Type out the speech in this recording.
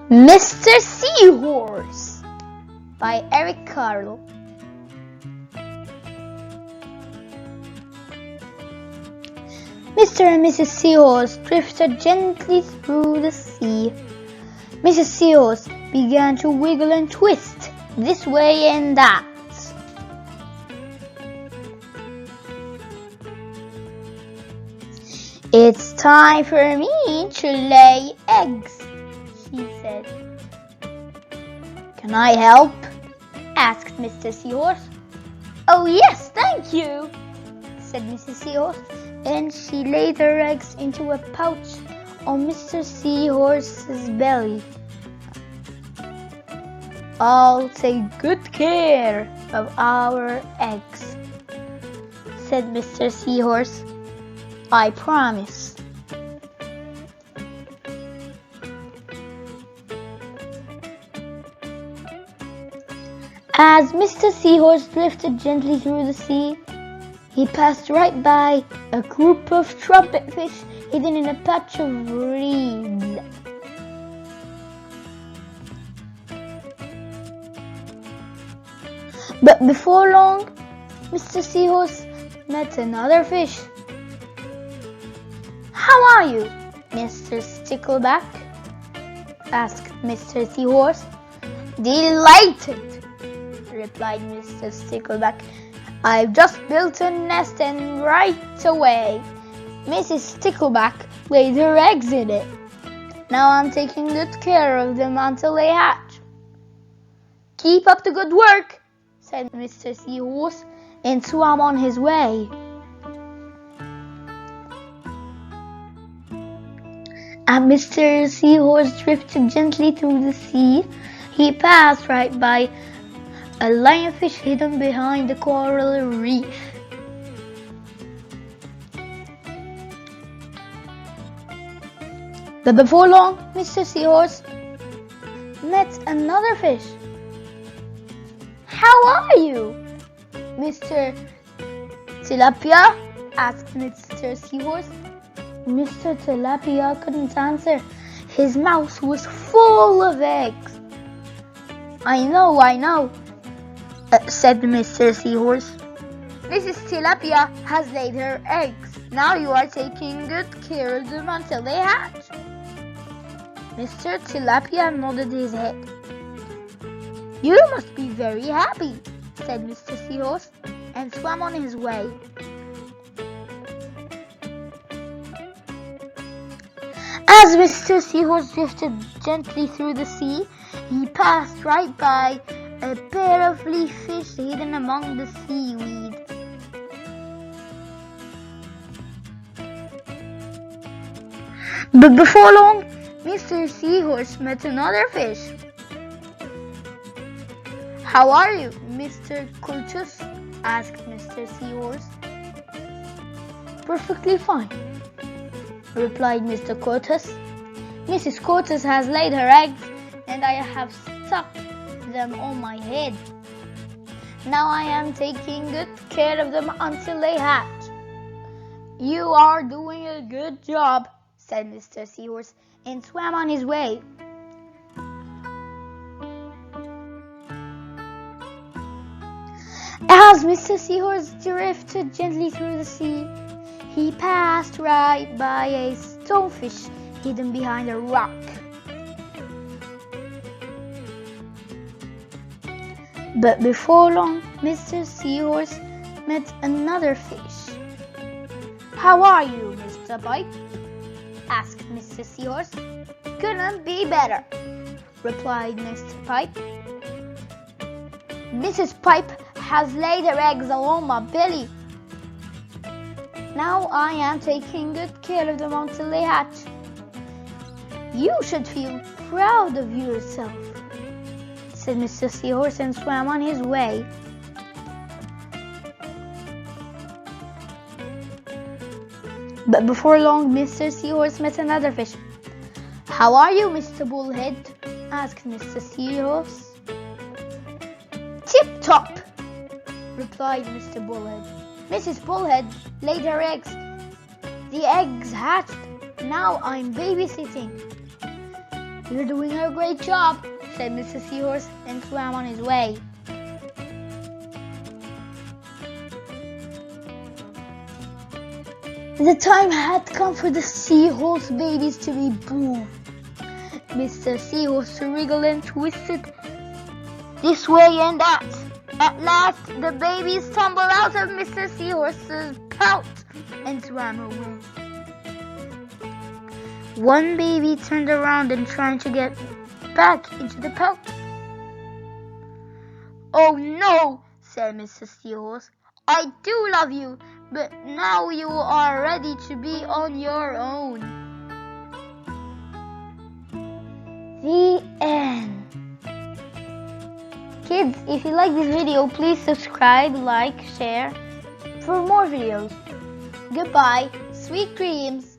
Mister Seahorse by Carle. Mr. and Mrs. Seahorse drifted gently through the sea. Mrs. Seahorse began to wiggle and twist this way and that. "It's time for me to lay eggs," she said. "Can I help?" asked Mr. Seahorse. "Oh yes, thank you," said Mrs. Seahorse, and she laid her eggs into a pouch on Mr. Seahorse's belly. "I'll take good care of our eggs," said Mr. Seahorse. "I promise." As Mr. Seahorse drifted gently through the sea, he passed right by a group of trumpet fish hidden in a patch of reeds. But before long, Mr. Seahorse met another fish. "How are you, Mr. Stickleback?" asked Mr. Seahorse. "Delighted," replied Mr. Stickleback. "I've just built a nest and right away Mrs. Stickleback laid her eggs in it. Now I'm taking good care of them until they hatch." "Keep up the good work," said Mr. Seahorse, and swam on his way. As Mr. Seahorse drifted gently through the sea, he passed right by a lionfish hidden behind the coral reef. But before long, Mr. Seahorse met another fish. "How are you, Mr. Tilapia?" asked Mr. Seahorse. Mr. Tilapia couldn't answer. His mouth was full of eggs. I know, said Mr. Seahorse. "Mrs. Tilapia has laid her eggs. Now you are taking good care of them until they hatch." Mr. Tilapia nodded his head. "You must be very happy," said Mr. Seahorse, and swam on his way. As Mr. Seahorse drifted gently through the sea, he passed right by a pair of leaf fish hidden among the seaweed. But before long, Mr. Seahorse met another fish. "How are you, Mr. Curtis?" asked Mr. Seahorse. "Perfectly fine," replied Mr. Curtis. "Mrs. Curtis has laid her eggs, and I have stuck them on my head. Now I am taking good care of them until they hatch." "You are doing a good job," said Mr. Seahorse, and swam on his way. As Mr. Seahorse drifted gently through the sea, he passed right by a stonefish hidden behind a rock. But before long, Mr. Seahorse met another fish. "How are you, Mr. Pipe?" asked Mr. Seahorse. "Couldn't be better," replied Mr. Pipe. "Mrs. Pipe has laid her eggs along my belly. Now I am taking good care of them until they hatch. You should feel proud of yourself," said Mr. Seahorse, and swam on his way. But before long, Mr. Seahorse met another fish. "How are you, Mr. Bullhead?" asked Mr. Seahorse. "Tip-top," replied Mr. Bullhead. "Mrs. Bullhead laid her eggs. The eggs hatched. Now I'm babysitting." "You're doing a great job," said Mr. Seahorse, and swam on his way. The time had come for the seahorse babies to be born. Mr. Seahorse wriggled and twisted this way and that. At last, the babies tumbled out of Mr. Seahorse's pouch and swam away. One baby turned around and tried to get back into the pouch. "Oh no," said Mr. Seahorse. "I do love you, but now you are ready to be on your own." The end. Kids, if you like this video, please subscribe, like, share for more videos. Goodbye, sweet dreams.